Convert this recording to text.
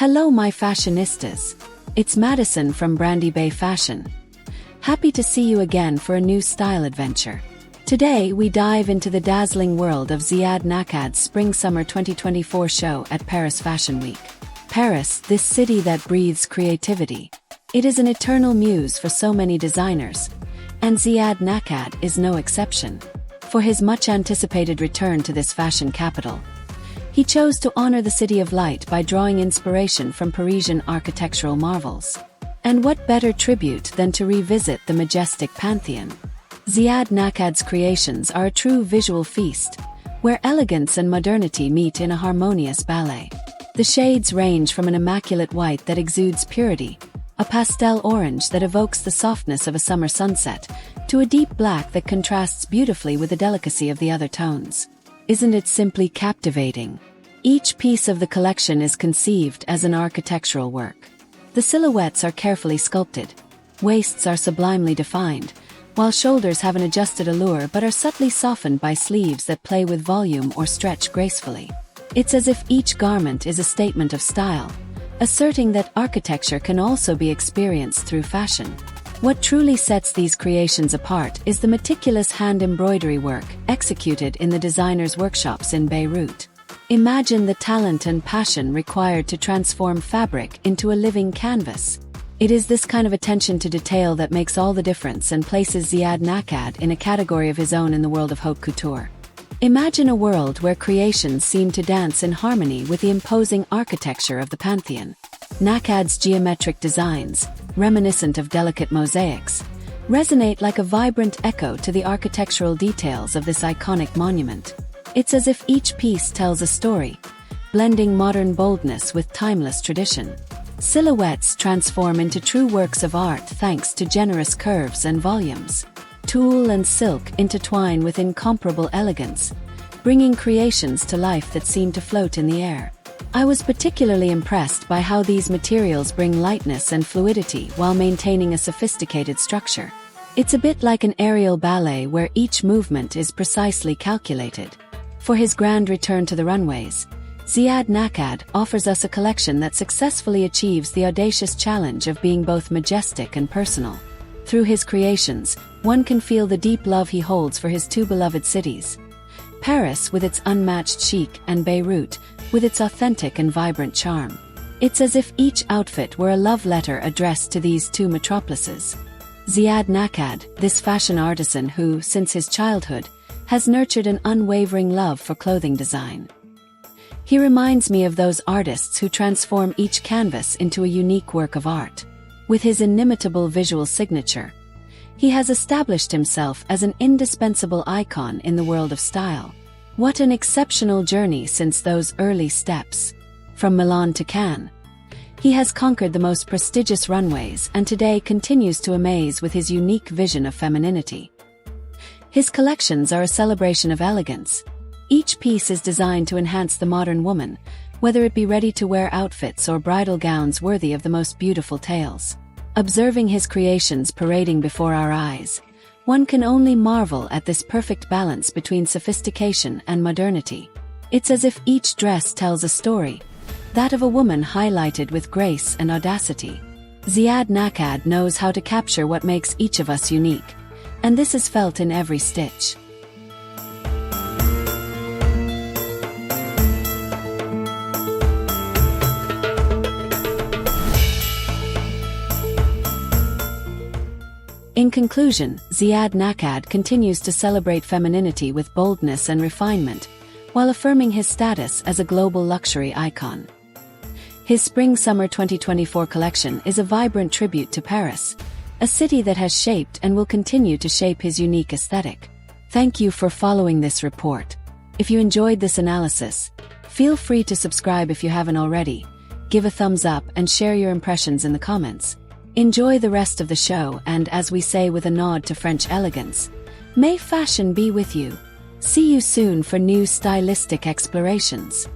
Hello my fashionistas. It's Madison from Brandibay Fashion. Happy to see you again for a new style adventure. Today we dive into the dazzling world of Ziad Nakad's Spring-Summer 2024 show at Paris Fashion Week. Paris, this city that breathes creativity. It is an eternal muse for so many designers, and Ziad Nakad is no exception. For his much-anticipated return to this fashion capital, he chose to honor the City of Light by drawing inspiration from Parisian architectural marvels. And what better tribute than to revisit the majestic Pantheon? Ziad Nakad's creations are a true visual feast, where elegance and modernity meet in a harmonious ballet. The shades range from an immaculate white that exudes purity, a pastel orange that evokes the softness of a summer sunset, to a deep black that contrasts beautifully with the delicacy of the other tones. Isn't it simply captivating? Each piece of the collection is conceived as an architectural work. The silhouettes are carefully sculpted, waists are sublimely defined, while shoulders have an adjusted allure but are subtly softened by sleeves that play with volume or stretch gracefully. It's as if each garment is a statement of style, asserting that architecture can also be experienced through fashion. What truly sets these creations apart is the meticulous hand embroidery work executed in the designers' workshops in Beirut. Imagine the talent and passion required to transform fabric into a living canvas. It is this kind of attention to detail that makes all the difference and places Ziad Nakad in a category of his own in the world of haute couture. Imagine a world where creations seem to dance in harmony with the imposing architecture of the Pantheon. Nakad's geometric designs, reminiscent of delicate mosaics, resonate like a vibrant echo to the architectural details of this iconic monument. It's as if each piece tells a story, blending modern boldness with timeless tradition. Silhouettes transform into true works of art thanks to generous curves and volumes. Tulle and silk intertwine with incomparable elegance, bringing creations to life that seem to float in the air. I was particularly impressed by how these materials bring lightness and fluidity while maintaining a sophisticated structure. It's a bit like an aerial ballet where each movement is precisely calculated. For his grand return to the runways, Ziad Nakad offers us a collection that successfully achieves the audacious challenge of being both majestic and personal. Through his creations, one can feel the deep love he holds for his two beloved cities. Paris with its unmatched chic and Beirut with its authentic and vibrant charm. It's as if each outfit were a love letter addressed to these two metropolises. Ziad Nakad, this fashion artisan who, since his childhood, has nurtured an unwavering love for clothing design. He reminds me of those artists who transform each canvas into a unique work of art. With his inimitable visual signature, he has established himself as an indispensable icon in the world of style. What an exceptional journey since those early steps. From Milan to Cannes, he has conquered the most prestigious runways and today continues to amaze with his unique vision of femininity. His collections are a celebration of elegance. Each piece is designed to enhance the modern woman, whether it be ready-to-wear outfits or bridal gowns worthy of the most beautiful tales. Observing his creations parading before our eyes, one can only marvel at this perfect balance between sophistication and modernity. It's as if each dress tells a story, that of a woman highlighted with grace and audacity. Ziad Nakad knows how to capture what makes each of us unique, and this is felt in every stitch. In conclusion, Ziad Nakad continues to celebrate femininity with boldness and refinement, while affirming his status as a global luxury icon. His Spring-Summer 2024 collection is a vibrant tribute to Paris, a city that has shaped and will continue to shape his unique aesthetic. Thank you for following this report. If you enjoyed this analysis, feel free to subscribe if you haven't already, give a thumbs up and share your impressions in the comments. Enjoy the rest of the show and, as we say with a nod to French elegance, may fashion be with you. See you soon for new stylistic explorations.